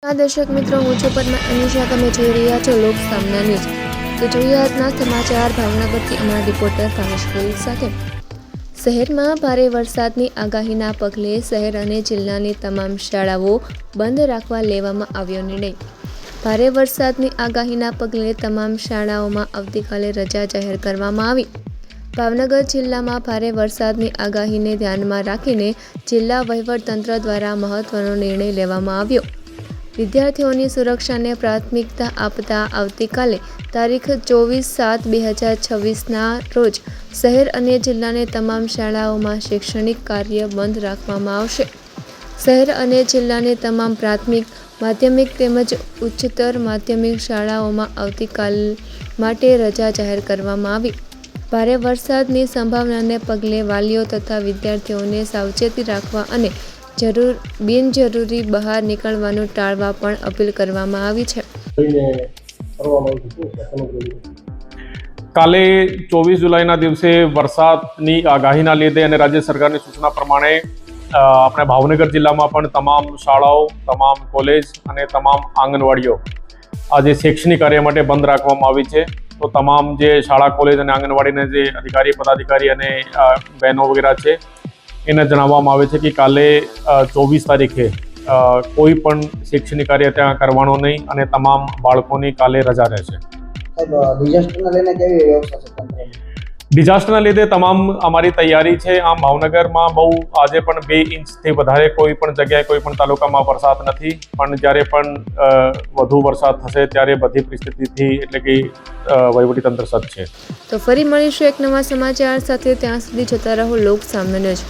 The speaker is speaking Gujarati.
દર્શક મિત્રો, હું છું પદ્મા અનિશા. તમે જોઈ રહ્યા છો લોક સામના ન્યૂઝ. તો જોઈએ આજના સમાચાર ભાવનગરથી અમારા રિપોર્ટર ભાવેશ ગોહિલ સાથે. શહેરમાં ભારે વરસાદની આગાહીના પગલે શહેર અને જિલ્લાની તમામ શાળાઓ બંધ રાખવા લેવામાં આવ્યો નિર્ણય. ભારે વરસાદની આગાહીના પગલે તમામ શાળાઓમાં આવતીકાલે રજા જાહેર કરવામાં આવી. ભાવનગર જિલ્લામાં ભારે વરસાદની આગાહીને ધ્યાનમાં રાખીને જિલ્લા વહીવટતંત્ર દ્વારા મહત્વનો નિર્ણય લેવામાં આવ્યો. વિદ્યાર્થીઓની સુરક્ષાને પ્રાથમિકતા આપતા આવતીકાલે તારીખ 24/7/2026ના રોજ શહેર અને જિલ્લાની તમામ શાળાઓમાં શૈક્ષણિક કાર્ય બંધ રાખવામાં આવશે. શહેર અને જિલ્લાની તમામ પ્રાથમિક, માધ્યમિક તેમજ ઉચ્ચતર માધ્યમિક શાળાઓમાં આવતીકાલ માટે રજા જાહેર કરવામાં આવી. ભારે વરસાદની સંભાવનાને પગલે વાલીઓ તથા વિદ્યાર્થીઓને સાવચેતી રાખવા અને બિનજરૂરી બહાર નીકળવાનું ટાળવા પણ અપીલ કરવામાં આવી છે. કાલે 24 જુલાઈના દિવસે વરસાદની આગાહીના લીધે અને રાજ્ય સરકારની સૂચના પ્રમાણે આપણે ભાવનગર જિલ્લામાં પણ તમામ શાળાઓ, તમામ કોલેજ અને તમામ આંગણવાડીઓ આજે શૈક્ષણિક કાર્ય માટે બંધ રાખવામાં આવી છે. તો તમામ જે શાળા, કોલેજ અને આંગણવાડીના જે અધિકારી, પદાધિકારી અને બહેનો વગેરે છે એને જણાવવામાં આવે છે કે કાલે 24 તારીખે કોઈ પણ શૈક્ષણિક કાર્ય ત્યાં કરવાનો નહીં અને તમામ બાળકોની કાલે રજા રહેશે. ડિઝાસ્ટરના લીધે તમામ અમારી તૈયારી છે. આમ ભાવનગરમાં બહુ આજે પણ 2 ઇંચથી વધારે કોઈ પણ જગ્યાએ, કોઈ પણ તાલુકામાં વરસાદ નથી. પણ જ્યારે પણ વધુ વરસાદ થશે ત્યારે બધી પરિસ્થિતિથી એટલે કે વહીવટીતંત્ર સજ્જ છે. તો ફરી મળીશું એક નવા સમાચાર સાથે. ત્યાં સુધી જોતા રહો લોક સામના ન્યૂઝ.